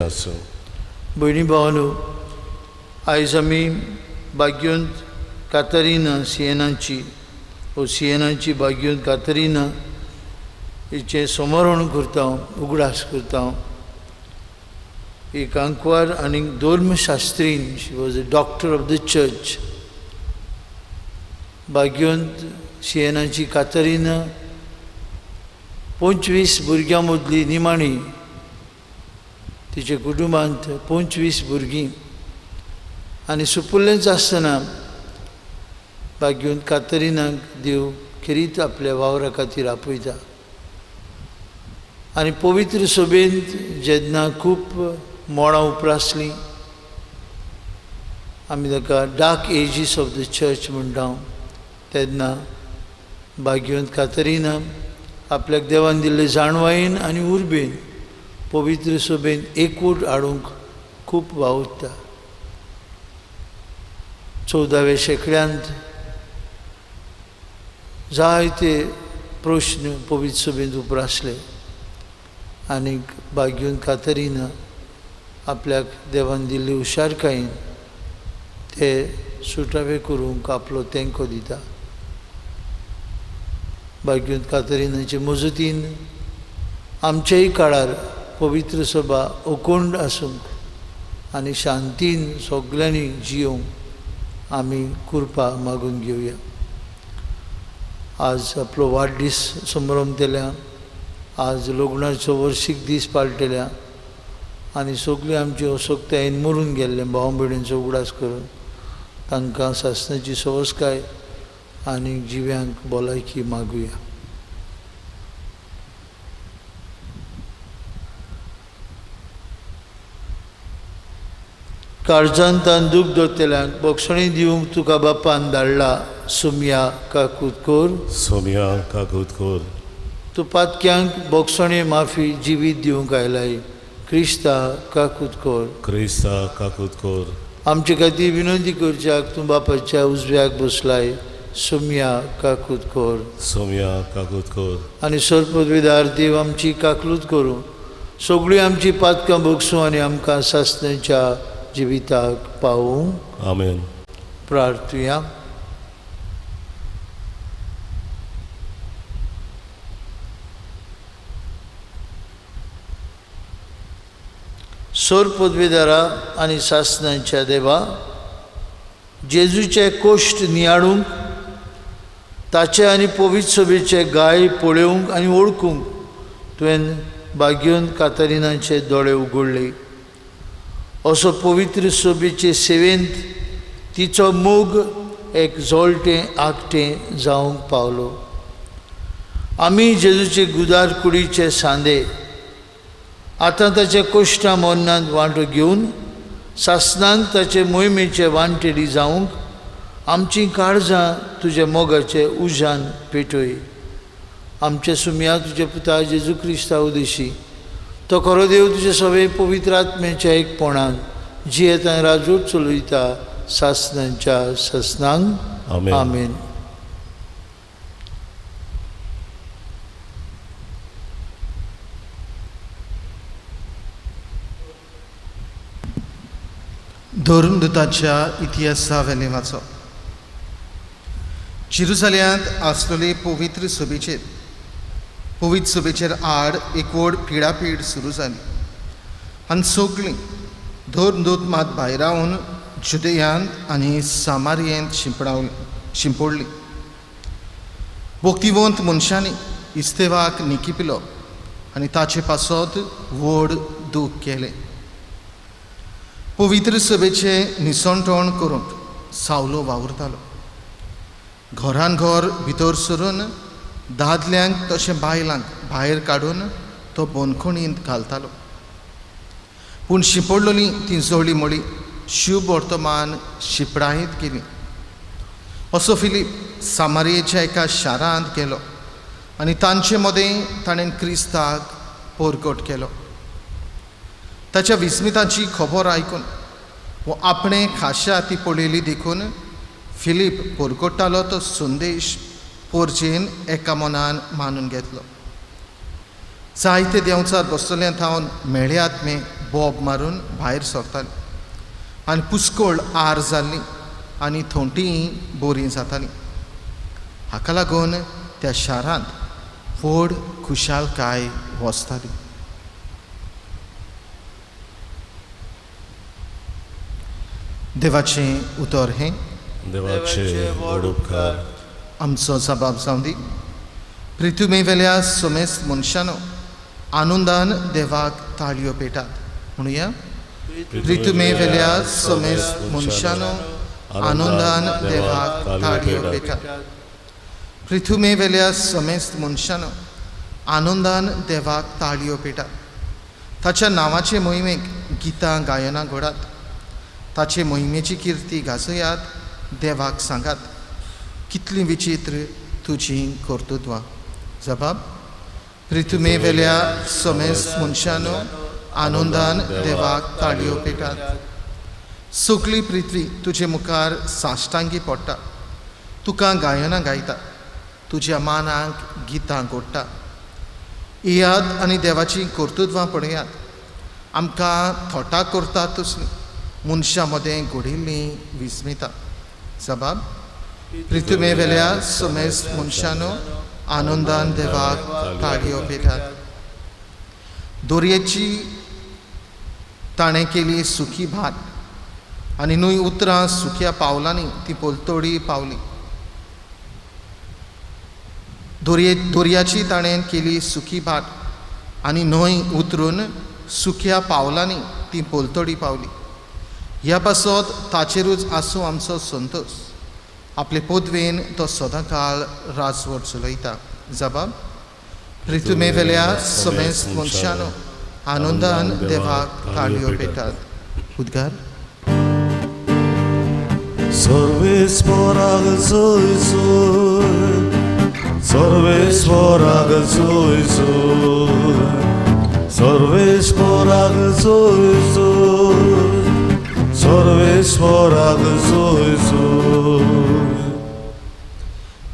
आसूं. भयणी भावांनो, आयज आमी भाग्योंत कातरिना सिएनाची भाग्योंत कातरिना हिचें समरण करता, उगडास करता. एक आंकवार आनी धर्मशास्त्रीन. She was a doctor of the church. भाग्योंत सिएनाची कातरिना 25 भुरग्यां मदली निमाणी. तिच्या कुटुंबांत 25 भुरगीं. आनी सुपुल्लेंच आसतना भाग्योंत कातरिनाक देव खेरीत आपल्या वावरा खातीर आपयता. आनी पवित्र सभेंत जेन्ना खूब मोडां उप्रासलीं, आमी ताका डार्क एजीस ऑफ द चर्च म्हणटा, तेन्ना भाग्योंत कातरिना आपल्याक देवान दिल्ले जाणवायेन आनी उर्बेन पवित्र सभेन एकवट हाडूंक खूब वावुरता. 14व्या शेंकड्यांत जायते प्रश्न पवित्र सभेंत उप्रासले आनी भाग्योंत कातरिना आपल्याक देवान दिल्ले हुशारकायेन ते सुटावे करूंक आपलो तेंको दिता. भाग्योंत कातरिनाचे मजतीन आमच्याय काळार पवित्र सभा अखंड आसूंक आनी शांतीन सगल्यांनी जियोंक आमी कृपा मागून घेवया. आज आपलो वाडदीस समारंभ केल्या. आज लग्नाचो वर्शीक दीस पाळटल्या आनी सगळीं आमची अशक्तायेन मरून गेल्ले भाव भयणींचो उगडास करून तांकां सासणाची सवस्काय आनी जिव्यांक भलायकी मागुया. काळजांत तांदूक दोतल्यांक बोक्षणी दिवंक तुका बापान धाडला. सुमया काकूतकोर. सोम्या काकूतकोर. तूं पातक्यांक बोक्षणे माफी जिवीत दिवंक आयलाय. क्रिस्ता काकूतकोर. क्रिस्ता काकूतकोर. आमचे खातीर विनंती करच्याक तूं बापाच्या उजव्याक बसलाय. सुमया काकूतकोर. सोम्या काकूतकोर. आनी सरपदवीदार देव आमची काकलूत करूं. सगळीं आमची पातकां बोगसूं आनी आमकां सासणेच्या जिविताक पावूं. आमेन. प्रार्थुया. सर पदवीदारा आनी सासणाच्या देवा, जेजूचे कोश्ट नियाळूंक ताचे आनी पवित्र सभेचे गाय पळोवंक आनी वळखूंक तुवें भाग्योंत कातरिनाचे दोळे उगडले. असो पवित्र सभेचे सेवेंत तिचो मोग एक जोळटें आगटें जावंक पावलो. आमी जेजूचे गुदार कुडीचे सांदे आतां ताच्या कोश्टा मरणांत वांटो घेवन सासणांत ताचे मोहिमेचे वांटेडी जावंक आमचीं काळजां तुज्या मोगाचे उजान पेटय. आमचे सुमया तुजे पुता जेजू क्रिस्ता उदेशी तो खरो देव तुजे सवे पवित्र आत्म्याच्या एकपणान जियेतां राजवट चलयता सासणांच्या ससनांक. आमेन. आमेन. धर्मदूताच्या इतिहासा वेलें वाचप. जेरुसलेमांत आसलेले पवित्र सभेचेर आड एक व्हड पिडापीड सुरू जाली आनी सगळीं धर्मदूत मात भायर रावन जुदेयांत आनी सामारियेंत शिंपडली. भक्तिवंत मनशांनी इस्तेवाक निकिपिलो आनी ताचे पासत व्हड दूख केलें. पवित्र सभेचे निसंटोण करूंक सावलो वावुरतालो. घरान घर भितर सरून दादल्यांक तशें बायलांक भायर काडून तो बंदखणींत घालतालो. पूण शिंपडलोलीं ती जोळी मळी शुभ वर्तमान शिपडायत गेली. असो फिलीप सामारियेच्या एका शारांत गेलो आनी तांचे मदें ताणें क्रिस्ताक परगट केलो. ताच्या विस्मिताची खबर आयकून वो आपणे खाशा ती पळयली देखून फिलीप परगट्टालो तो संदेश पोरचेन एका मनान मानून घेतलो. जायते देंवचार बसतले थावन मेळ्यात मे बोब मारून भायर सरतालीं आनी पुस्कोळ आर जाल्ली आनी थोंटीय बोरी जातालीं. हाका लागून त्या शारांत व्हड खुशालकाय वसताली. देवाचें उतर हें देवाचे व्हड उपकार आमचो जबाब जावं दी. पृथ्वी वेल्या सोमेस्त मनशानो आनंदान देवाक ताळयो पेटात. म्हणुया, पृथ्वी वेल्या सोमेस्त मनशानो आनंदान देवाक ताळयो पेटात. पृथ्वी वेल्या सोमेस्त मनशानो आनंदान देवाक ताळयो पेटात. ताच्या नांवाचे मोहिमेक गितां गायनां घोडात. ताचे मोहिमेची किर्ती गाजयात. देवाक सांगात, कितली विचित्र तुजी कर्तुत्वां. जबाब, पृथ्वी वेल्या सोमेस्त मनशानो आनंदान देवाक ताळयो पेटात. सगळी पृथ्वी तुजे मुखार साश्टांगी पडटा. तुका गायनां गायता. तुज्या मानाक गितां घोडटा. येयात आनी देवाची कर्तुत्वां पळयात. आमकां थोटा करता तसलीं मनशां मदें घोडिल्लीं विस्मिता. जबाब, पृथ्वी वेल्या सोमेस्त मनशानो आनंदान देवाक ताळयो पेटात. दोरयेची ताणें केली सुखी भात आनी न्हंय उतरां सुख्या पावलांनी ती पोलतोडी पावली. दोरयाची ताणें केली सुखी भाट आनी न्हंय उतरून सुख्या पावलांनी ती पोलतोडी पावली. ह्या पासत ताचेरूच आसूं आमचो संतोश. आपले पोदवेन तो सदांकाळ राजवट चलयता. जबाब, पृथ्वी वेल्या सोमेस्त मनशानो आनंदान देवाक ताळयो पेटात. उद्गार. सर्वेस्वराक जय जय, सर्वेस्वराक जय जय, सर्वेस्वराक जय जय, सर्वेस्वराक जय जय.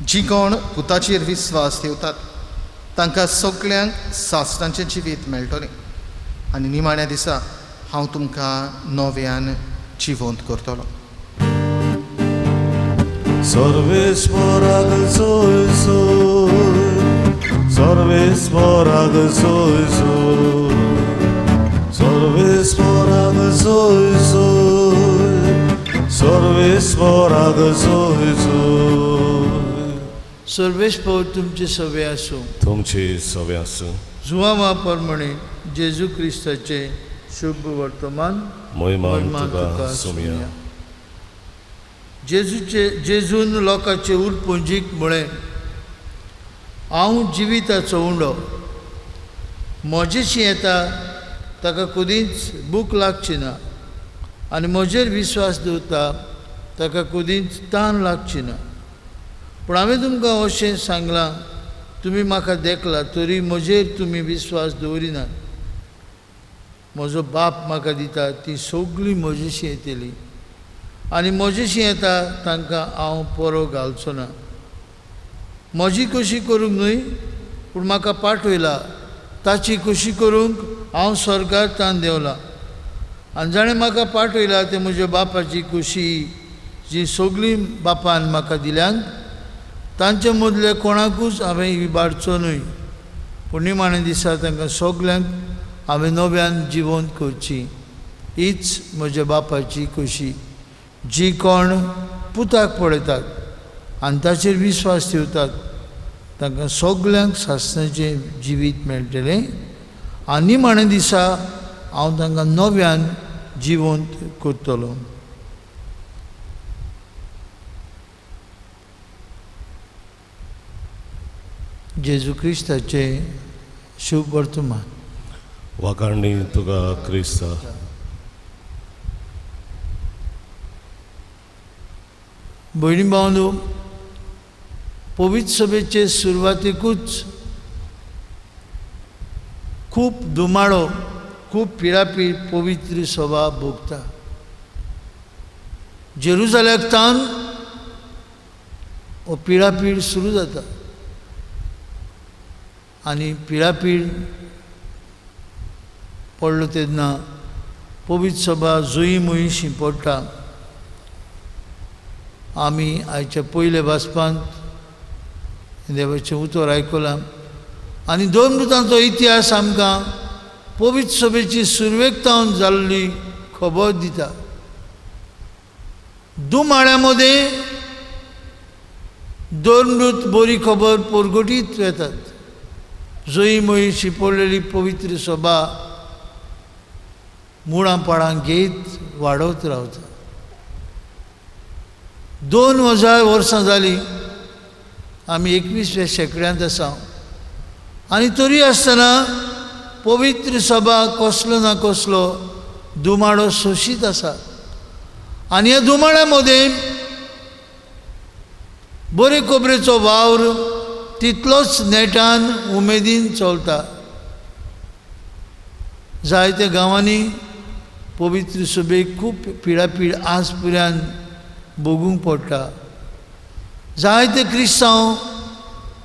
जी कोण पुताचेर विस्वास ठेवतात तांकां सगळ्यांक सासणाचें जिवीत मेळटलें आनी निमाण्या दिसा हांव तुमकां नव्यान जिवंत करतलो. सर्वेस्वराक जय जय, सर्वेस्वराक जय जय, सर्वेस्वराक जय जय, सर्वेस्वराक जय जय. सर्वेस्पर तुमचे सवे आसूं. तुमची सवे आसूं. जुवामा प्रमाणे जेजू क्रिस्ताचे शुभ वर्तमान महिमा तुका सुमिया. जेजून लोकांचे उरपुंजीक म्हळें, हांव जिविताचो उंडो. म्हजेशी येता ताका कदींच भूक लागची ना आनी म्हजेर विस्वास दवरता ताका कदींच तान लागची ना. पूण हांवें तुमकां अशें सांगलां, तुमी म्हाका देखला तरी म्हजेर तुमी विस्वास दवरिनात. म्हजो बाप म्हाका दिता ती सगळीं म्हजेशी येतली आनी म्हजेशी येता तांकां हांव परो घालचो ना. म्हजी कशी करूंक न्हय, पूण म्हाका पाठयला ताची कशी करूंक हांव स्वर्गार तान देवला. आनी जाणें म्हाका पाठयला ते म्हज्या बापाची कुशी जी सगळीं बापान म्हाका दिल्यांत तांचे मदले कोणाकूच हांवें इबाडचो न्हय. पूण निमाणे दिसा तांकां सगल्यांक हांवें नव्यान जिवंत करची. हीच म्हज्या बापाची कुशी. जी कोण पुताक पळयतात आनी ताचेर विस्वास ठेवतात तांकां सगल्यांक सासणाचें जिवीत मेळटलें आनी निमाणे दिसा हांव तांकां नव्यान जिवंत करतलो. जेजू क्रिस्ताचे शुभ वर्तमान. वाखाणणी तुका क्रिस्ता. भयणी भावंडो, पवित्र सभेचे सुरवातेकूच खूब दुमाळो, खूब पिडापीड पवित्र सभा भोगता. जेरुजाल्याक तान हो पिडापीड सुरू जाता आनी पिडापीड पडलो तेन्ना पवित्र सभा जुई मुयशी पडटा. आमी आयच्या पयले वाचपांत देवाचें उतर आयकलां आनी दोन मृतांचो इतिहास आमकां पवित्र सभेची सुरवेक जाल्ली खबर दिता. दुमाळ्यामध्ये दोन मृत बरी खबर परगटीत येतात. जुई मुयशी पडलेली पवित्र सभा मुळां पाळां घेत वाडत रावता. 2000 वर्सां जालीं आमी 21व्या शेंकड्यांत आसा आनी तरी आसतना पवित्र सभा कसलो ना कसलो दुमाळो सोशीत आसा. आनी ह्या दुमाळ्या मदें बरे खबरेचो वावर तितलोच नेटान उमेदीन चलता. जायत्या गांवांनी पवित्र सभेक खूब पिडापीड आज पर्यंत भोगूंक पडटा. जायते क्रिस्तांव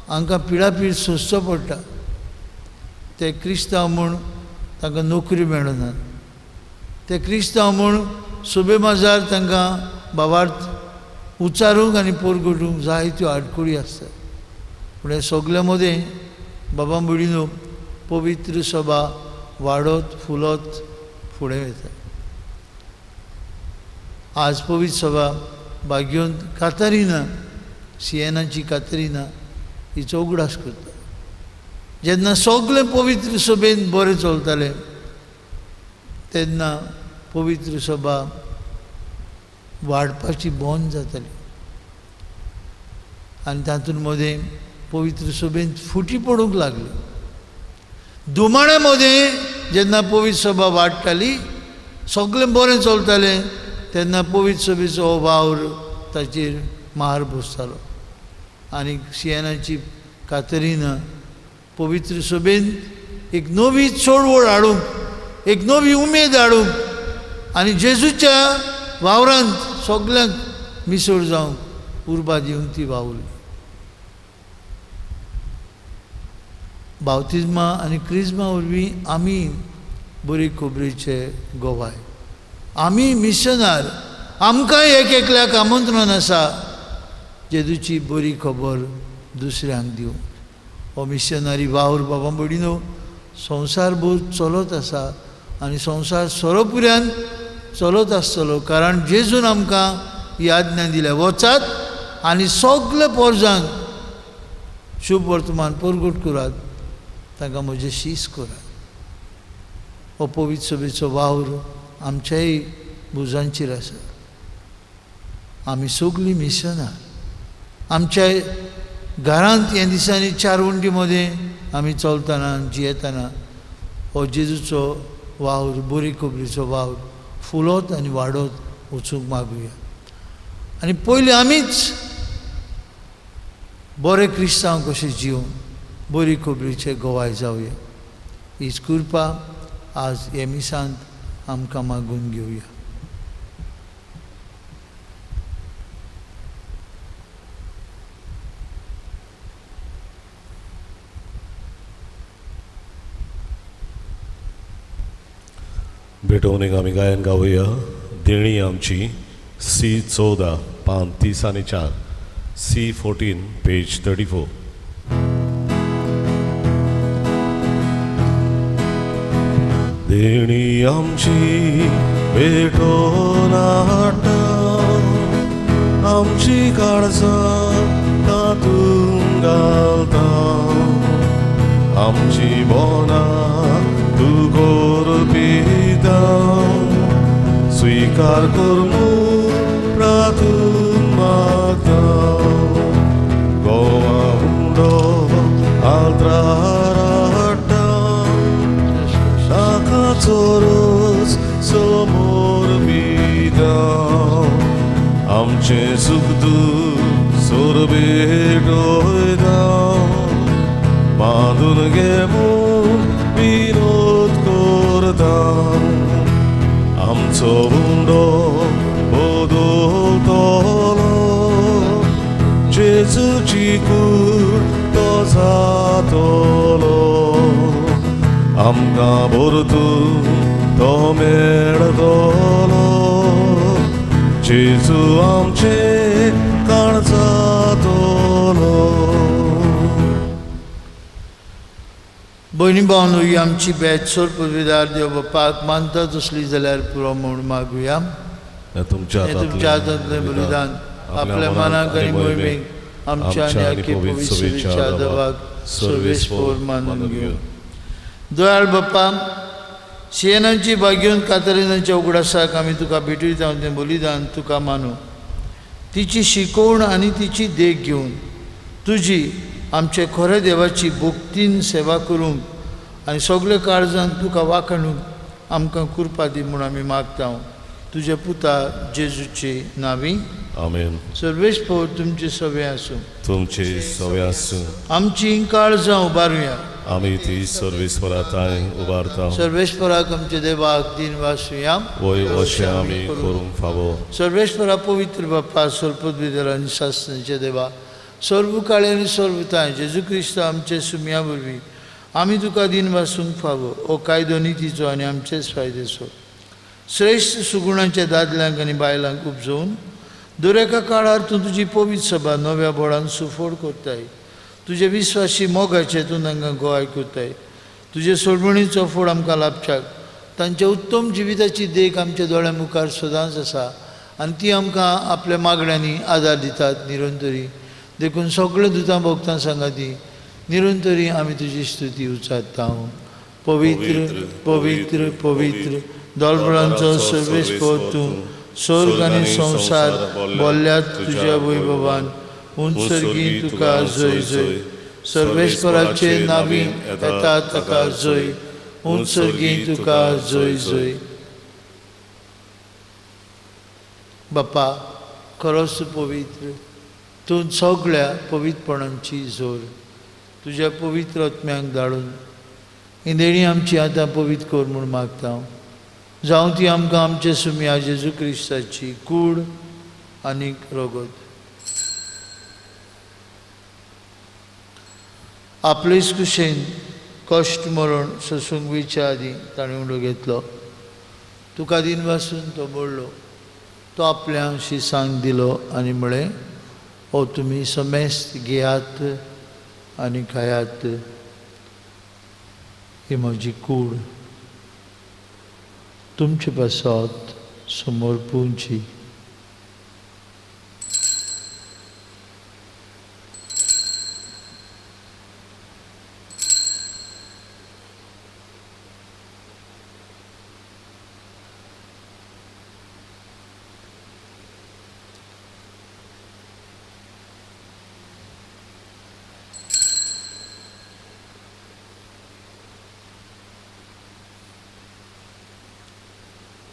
हांकां पिडापीड सोंसचो पडटा. ते क्रिस्तांव म्हूण तांकां नोकरी मेळना. ते क्रिस्तांव म्हूण सभे माजार तांकां भावार्थ उच्चारूंक आनी परगटूंक जायत्यो आडखळी आसतात. पूण हे सगल्या मदें बाबा भयणीनो पवित्र सभा वाडत फुलत फुडें वता. आज पवित्र सभा बागयोन कातरिना सिएनाची कातरिना हिचो उगडास करता. जेन्ना सगळे पवित्र सभेन बरें चलतालें तेन्ना पवित्र सभा वाडपाची बंद जाताली आनी तातूंत मदें पवित्र सभेन फुटी पडूंक लागली. दुमाळ्या मदें जेन्ना पवित्र सभा वाडटाली सगळें बरें चलतालें तेन्ना पवित्र सभेचो वावर ताचेर मार बसतालो. आनी सिएनाची कातरिना पवित्र सभेन एक नवी चळवळ हाडूंक एक नवी उमेद हाडूंक आनी जेजूच्या वावरांत सगळ्यांक मिसळ जावंक उर्बा दिवंक ती वावुरली. बावतिजमा आनी क्रिस्मा वरवीं आमी बरी खबरेचे गोवाय. आमी मिशनार आमकां एक एकल्याक आमंत्रण आसा जेजूची बरी खबर दुसऱ्यांक दिवंक. हो मिशनरी वावर बाबा भयणीनो संवसारभर चलत आसा आनी संवसार सोरोपर्यंत चलत आसतलो. कारण जेजून आमकां ही आज्ञा दिल्या वचात आनी सगळे परजांक शुभ वर्तमान परगट करात तांकां म्हजें शीस करात. हो पवित्र सभेचो वावर आमच्याय भुजांचेर आसा. आमी सगळीं मिशनार आमच्या घरांत ह्या दिसांनी 4 वंटी मदें आमी चलतना जियेतना हो जेजूचो वावर बरी खबरीचो वावर फुलत आनी वाडत वचूंक मागुया. आनी पयलीं आमीच बरे क्रिस्तांव कशें जिवंक बरी खबरीचे गोवाय जावया. हीच कृपा आज हे मिसांत आमकां मागून घेवया. भेटवणेक आमी गायन गावया. देणी आमची C14 पान 30 आनी 4 C14 पेज 34. देणी आमची भेटोन हाडटा आमची काळजां तातूंत घालता आमची बोनां तूं करपिता स्वीकार कर म्हूण प्रार्थून मागता गोवा हुंडो आल्तार हाडटा ताकाचो रोस समोर पिता आमचें सुख दूख सोरबेट वयता बांदून घे म्हूण विनोद करता आमचो हुंडो बदलतलो जेजूची कूड तो जातलो आमकां भरतून तो मेळटलो जेजू आमचे काळजातलो. भयणी भावनो, ही आमची बेतसोर पदवीदार देव बापाक मानता तसली जाल्यार पुरो म्हूण मागुया. हे तुमच्या हे तुमच्या हातांतलें बलिदान आपल्या मनाक आनी मोहिमेक आमच्या आनी आख्खे पवित्र सभेच्या आदवाक सर्वेस्पोर मानून घेवं. दयाळ बाप्पा, सियेनाची बागेवन कातरिनाच्या उगडासाक आमी तुका भेटयता तें बलिदान तुका मानू. तिची शिकवण आनी तिची देख घेवन तुजी आमचे खरे देवाची भक्तीन सेवा करूंक आनी सगळे काळजान तुका वाखणूंक आमकां कृपा दी म्हूण आमी मागता. तुजे पुता जेजूची नांवी. आमेन. सर्वेस्पोर तुमची सवय आसूं. तुमची सवय आसूं. आमची काळजां उबारुया. आमी ती सर्वेस्पराताय उबारता. सर्वेस्पराक आमचे देवाक दिन वासुया. वय अशें आमी करूंक फावो. सर्वेस्परा पवित्र बाप्पा, सर्पद्विदर आनी शास्त्रांचे देवा, सर्व काळे आनी सर्वताय जेजू क्रिस्त आमचे सुमया वरवीं आमी तुका दिन वासूंक फावो. हो कायदो नितीचो आनी आमचेच फायदेचो. श्रेश्ठ सुगुणाच्या दादल्यांक आनी बायलांक उपजोवन दर एका काळार तूं तुजी पवित्र सभा नव्या बळान सुफोड करताय. तुजे विस्वासी मोगाचे तूं तांकां गोवाय करताय. तुजे सोडवणीचो फोड आमकां लाभच्याक तांच्या उत्तम जिविताची देख आमच्या दोळ्या मुखार सदांच आसा आनी ती आमकां आपल्या मागण्यांनी आदार दितात निरंतरी. देखून सगळे दुतां भोगतां सांगाती निरंतरी आमी तुजी स्तुती उचारता. पवित्र पवित्र पवित्र दोलबळांचो सर्वेस्पोर तूं, स्वर्ग आनी संवसार बोल्ल्यात तुज्या वैभवान. उंचर्गी तुका जय जय. सर्वेस्पराचे नांवी येता ताका जय. उंचर्गी तुका जय जय. बाप्पा, खरोच पवित्र, तूं सगळ्या पवित्रपणांची जोर तुज्या पवित्र आत्म्यांक धाडून ही देणी आमची आतां पवित्र कर म्हूण मागता. जावं ती आमकां आमचे सुमया जेजू क्रिस्ताची कूड आनीक रगत. आपलेच कुशेन कश्ट मरण ससूंगवीच्या आदी ताणें उंडो घेतलो. तुका दिन वासून तो बोडलो. तो आपल्या शिसांक दिलो आनी म्हळें, हो तुमी समेस्त घेयात आनी खायात. ही म्हजी कूड तुमचे पासत समोर पुंची.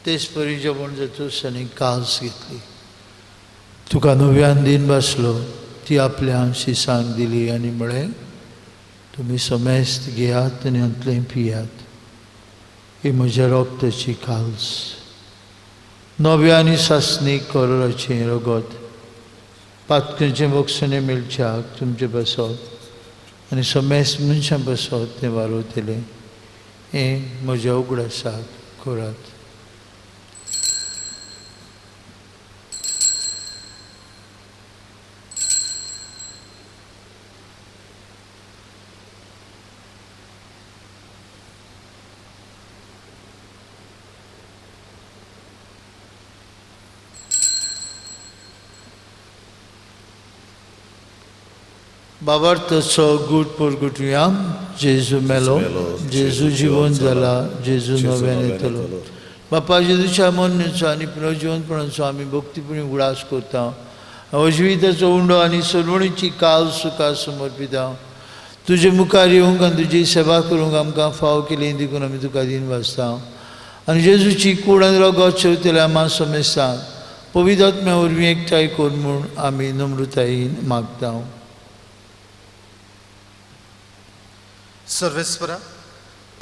तेच परी जेवण जातूच आनी कास घेतली. तुका नव्यान दिन बसलो. ती आपल्या शिसांक दिली आनी म्हळें, तुमी समेस्त घेयात आनी अंतलें पियात. ही म्हज्या रोगताची काल्स, नव्या आनी सासणीक कोराचें रगत. पातकेचें वखसणें मेळच्याक तुमचे बसत आनी समेस्त मनशां बसत तें वारोतलें. हें म्हज्या उगडासाक करात. बाबार्थाचो गूट परगुटुया. जेजू मेलो, जेजू जिवन जाला, जेजू नव्यान येतलो. बापा जेजूच्या मरणाचो आनी पुनर्जिवनपणाचो आमी भक्तीपणी उगडास करता. अजिविताचो उंडो आनी सोडवणीची काल सुखां समर्पिता. तुजे मुखार येवंक आनी तुजी सेवा करूंक आमकां फाव केली देखून आमी तुका दिन वाचता. आनी जेजूची कूड आनी रगत शेवतल्या आमा समेस्तांक पवित्र आत्म्या वरवीं एकठांय कर म्हूण आमी नम्रतायेन मागता. सर्वेस्परा,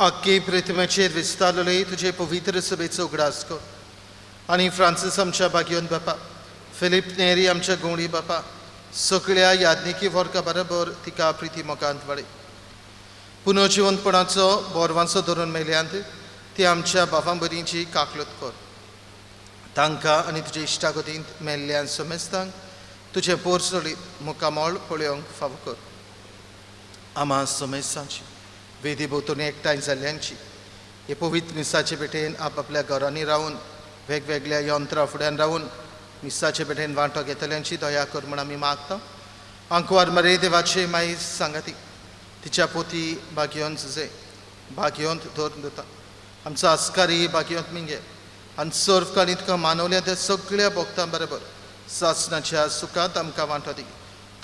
आख्खे प्रतिमेचेर विस्तारलेले तुजे पवित्र सभेचो उगडास कर. आनी फ्रांसीस आमच्या बागयोन बापा, फिलीप नेरी आमच्या गोंडी बापा, सगळ्या याज्ञिकी वर्गा बरोबर तिका प्रिती मोगांत वाडय. पुनर्जिवनपणाचो बोरवांचो धरून मेल्यांत ती आमच्या बाबां बरींची काकलत कर. तांकां आनी तुज्या इश्टागतींत मेल्ल्यान समेस्तांक तुजें पोरसोळीत मुकामोळ पळोवंक फावो कर. आम्हा समेस्तांची वेदी भोंवतणी एकठांय जाल्ल्यांची हे पवित्र मिसाचे पेटेन आपआपल्या घरांनी रावन वेगवेगळ्या यंत्रां फुड्यान रावन मिसाचे पेटेन वांटो घेतल्यांची दया कर म्हूण आमी मागता. अंकवार मरे देवाचे माई सांगाती तिच्या पोती भाग्योंत झुजे भाग्योंत धोर दिता. आमचो आस्कारी भाग्योंत मिंगे आनी सर्व काळी तुका मानवल्या त्या सगळ्या भक्तां बरोबर सासणाच्या सुखांत आमकां वांटो दी.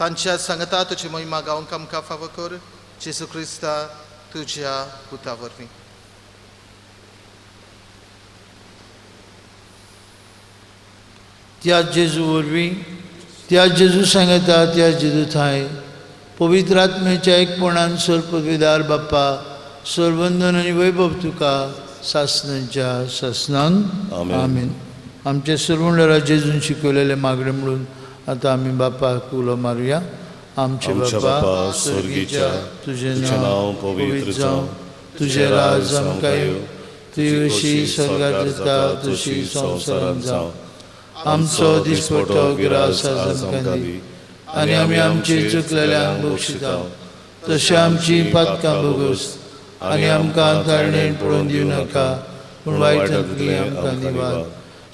तांच्या सांगता तुजी महिमा गावंक आमकां फावो कर. जेजू क्रिस्ता तुज्या पुता वरवीं. त्या जेजू वरवीं त्या जेजू सांगता त्या जेजू थंय पवित्र आत्म्याच्या एकपणान सर पदवीदार बाप्पा सर्वंदन आनी वैभव तुका सासणांच्या सासणांक आमीन. आमचे सर्वंडरा जेजून शिकवलेले मागणे म्हणून आतां आमी बापाक उलो मारुया. आमचे बाप्पा स्वर्गीच्या तुझें नांव पवित्र जावं. तुजें राज आमकां येवं. तुवें अशी स्वर्गांत जाता तशी संवसारांत जावं. आमचो दिसपट्टो गिरास आज आमकां दी आनी आमी आमची चुकलेल्यांक बक्षिता तशें आमची पातकां बोगस आनी आमकां तारणेन पळोवन दिवं नाका पूण वायटांतली आमकां निवार.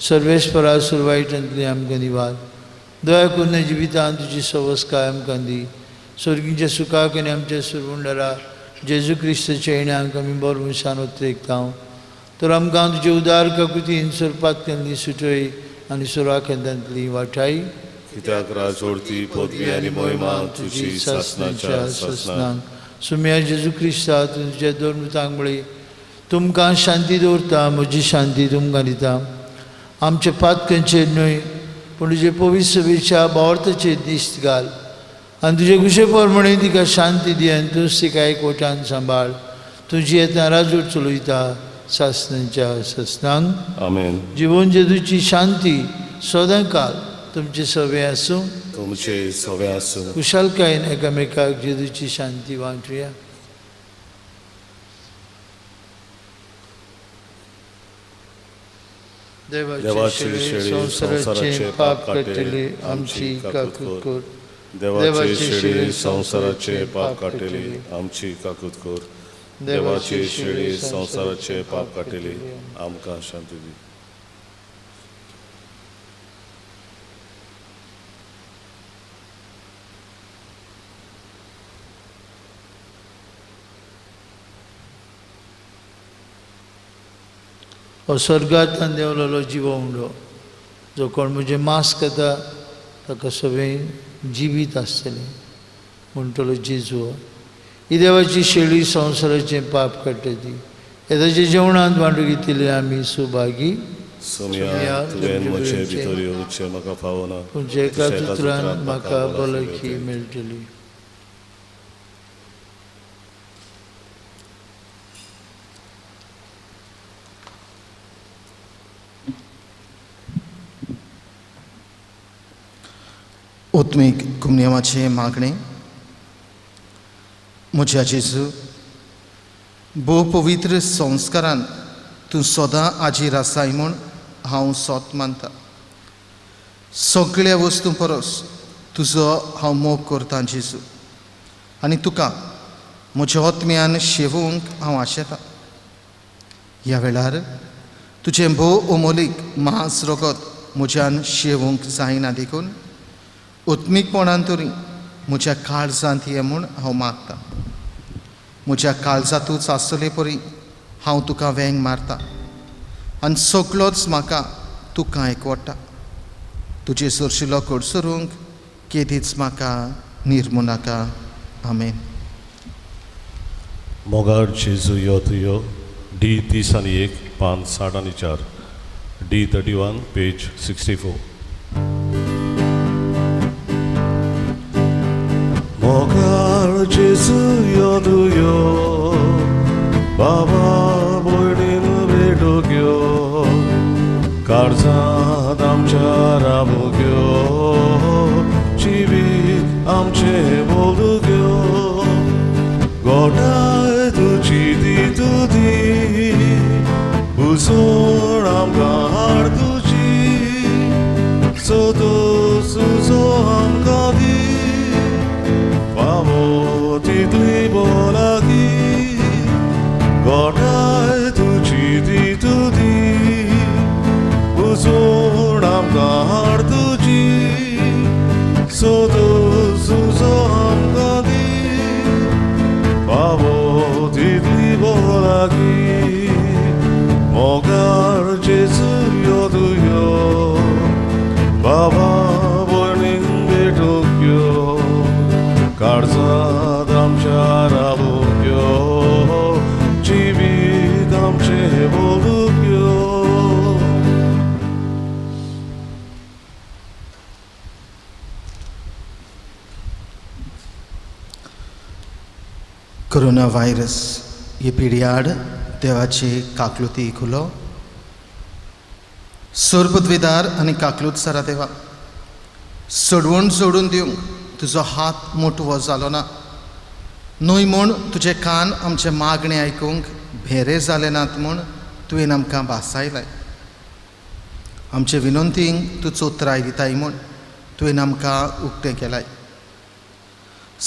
सर्वेस्परा सुरवायटांतली आमकां निवार. दया करून जिवितांत तुजी सवस्काय आमकां दी. स्वर्गीच्या सुखाक आनी आमच्या सुरवंडरा जेजू क्रिस्ताच्या येण्याक आमी बरो विसान उतरेकता. तर आमकां तुजे उदार काकुतीन सुरपातकांतली सुटय आनी सुराखेंतांतली वाटाय. कित्याक राजोडती पदवी आनी महिमा तुजी सासणाच्या सासणांक. सुम्या जेजू क्रिस्ता तुज्या दोन मुतांक बळी तुमकां शांती दवरता. म्हजी शांती तुमकां दिता. आमच्या पातकांचेर न्हय पूण तुजे पवित्र सभेच्या भावार्थाचेर दिश्ट घाल आनी तुजे कुशे प्रमाणे तिका शांती दी आनी तूंच तिका एकवटान सांबाळ. तुजी येता राजवट चलयता सासणांच्या सासणांक आमेन. जिवन जेजूची शांती सदां काल तुमचे सवे आसूं. तुमचे सवे आसूं. कुशलकायेन एकामेकाक जेजूची शांती वांटुया. देवाचे शेळी संसाराचे पाप काटेले आमची काकूत कर. देवाचे शेळी संसाराचे पाप काटेले आमची काकूत कर. देवाचे शेळी संसाराचे पाप काटेले आमकां शांती दी. हो स्वर्गांतल्यान देंवलेलो जिवो उंडो जो कोण म्हजें मास खाता ताका सगळें जिवीत आसतलें म्हणटलो जेजू. ही देवाची शेळी संवसाराचें पाप काडटा ती. येदाच्या जेवणांत वांटो घेतिल्ले आमी सुभागी. सोम्या तुवें म्हजे भितर येवचें म्हाका फावना पूण जे एका उतरान म्हाका भलायकी मेळटली. ओत्मीक कुमनियमाचे मागणे. म्हज्या जेजू भोव पवित्र संस्कारान तूं सदां आजीर आसाय म्हूण हांव सोत मानता. सगळ्या वस्तू परस तुजो हांव मोग करतां जेजू आनी तुका म्हज्या ओत्म्यान शेवूंक हांव आशेतां. ह्या वेळार तुजें भोव अमोलीक मास रगत म्हज्यान शेवूंक जायना देखून ओत्मीकपणान तरी म्हज्या काळजांत ये म्हूण हांव मागतां. म्हज्या काळजांतूच आसतले परी हांव तुका वेंग मारतां आनी सगळोच म्हाका तुका एकवटा. तुजे सरशिलो कडसरूंक केदीच म्हाका निर्मू नाका. आमेन. मोगार जेजू यो तुयो D301 पान 64 D31 पेज 64. मोगार जेजू यो तुयो बाबा भयणीन भेटो घेयो काळजांत आमच्या राबो घेयो जिवीत आमचे बोलू घेयो गोडाय तुजी दी 부손 암가 하르두지 소도 수소 암가디 파모 디드리보라기 거라에 두지 디두디 부손 암가 하르두지 소도 수소 암가디 파모 디드리보라기 Mogar Jesu yoduyo Baba boyning betokyo Karza damcha rabukyo Chibi damche bolukyo corona virus ही पिढ्याड देवाची काकलुती खुलो सोरपदवीदार आनी काकलूत सरा देवा सोडवून सोडून दिवंक तुजो हात मोठो जालो ना न्हय म्हूण तुजे कान आमचे मागणे आयकूंक भेरे जाले नात म्हूण तुवें आमकां भासायलाय आमचे विनंतींक तूं चोत्राय दिताय म्हूण तुवें आमकां उक्तें केलाय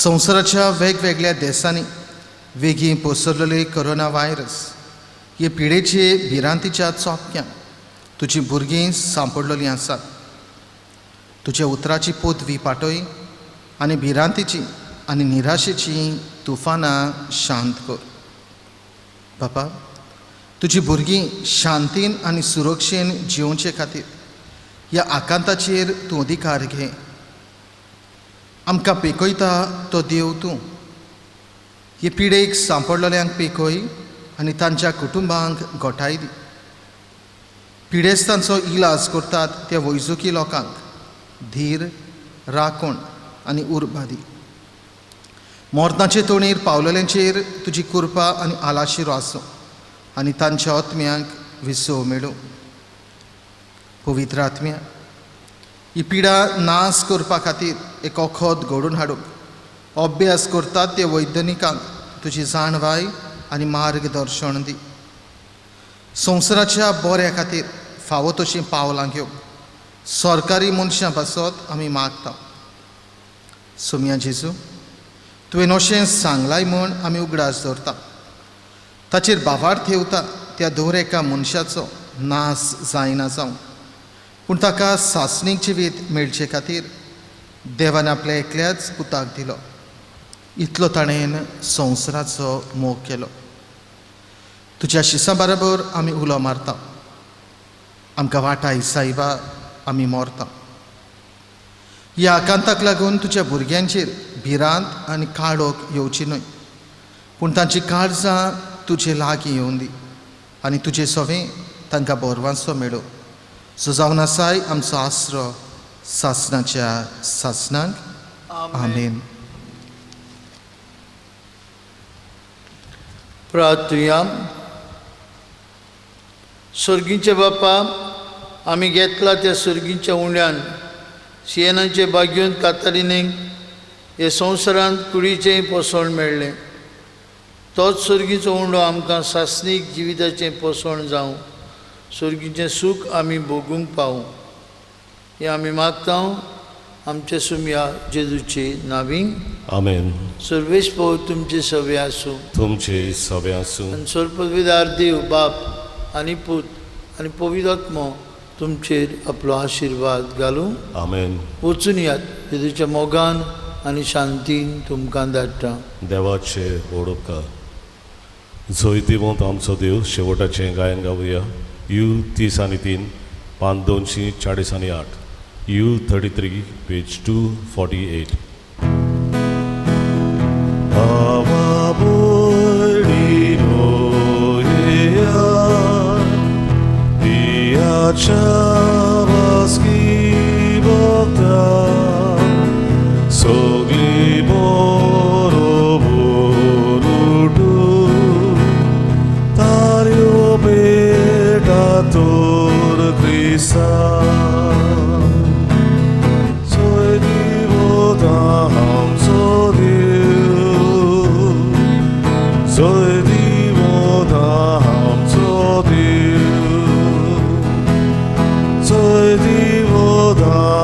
संवसाराच्या वेगवेगळ्या देशांनी वेगीं पसरलेले कोरोना व्हायरस हे पिडेचे भिरांतीच्या चोपक्यांत तुजी भुरगीं सांपडलेलीं आसात तुज्या उतराची पोतवी पाटय आनी भिरांतीची आनी निराशेची तुफानां शांत कर बापा तुजी भुरगीं शांतीन आनी सुरक्षेन जिवचे खातीर ह्या आकांताचेर तूं अधिकार घे आमकां पेकयता तो देव तूं हे पिडेक सांपडलेल्यांक पेकय आनी तांच्या कुटुंबांक घोटाय दी पिडेस्तांचो इलाज करतात त्या वैजकी लोकांक धीर राखण आनी उर्बा दी मोर्ताचे तोणेर पावलेल्यांचेर तुजी कृपा आनी आलाशिरो आसूं आनी तांच्या आत्म्यांक विसव मेळूं पवित्र आत्म्या ही पिडा नाश करपा खातीर एक वखद घडोवन हाडूंक अभ्यास करतात ते वैज्ञानिकांक तुजी जाणवाय आनी मार्गदर्शन दी संवसाराच्या बऱ्या खातीर फावो तशीं पावलां घेवंक सरकारी मनशां पासत आमी मागता सोम्या जेजू तुवें अशें सांगलाय म्हूण आमी उगडास दवरता ताचेर बाबार थेवता त्या दर एका मनशाचो नाश जायना जावं पूण ताका सासणीक जिवीत मेळचे खातीर देवान आपल्या एकल्याच पुताक दिलो इतलो ताणेन संवसाराचो मोग केलो तुज्या शिसां बरोबर आमी उलो मारता आमकां वाटाय सायबा आमी मोरता ह्या आकांताक लागून तुज्या भुरग्यांचेर भिरांत आनी काळोख येवची न्हय पूण तांची काळजां तुजे लागीं येवून दी आनी तुजें सवें तांकां बोरवांचो मेळो सो जावन आसाय आमचो आसरो सासणाच्या सासणांक आमेन प्रार्थुया सर्गीचे बापा आमी घेतला त्या सर्गीच्या उंड्यान सियेनाचे बागेंत कातरिनेक हे संवसारांत कुडीचें पोसण मेळ्ळें तोच सर्गीचो उंडो आमकां सासणीक जिविताचें पोसण जावं सर्गीचें सूख आमी भोगूंक पावूं हें आमी मागता आमचे सुम्या जेजूचे नांवी आमेन सर्वेश पो तुमचे सवे आसूं तुमचे सवे आसूं आनी सर्पविदार देव बाप आनी पूत आनी पवित्र आत्मो तुमचेर आपलो आशिर्वाद घालूं आमेन वचून यात जेजूच्या मोगान आनी शांतीन तुमकां धाडटा देवाचे ओडोपकार जैतिवंत आमचो देव शेवटाचें गायन गावुया यू 30:3 5248 यू 33 page 248 Soy divo da ham so diu God.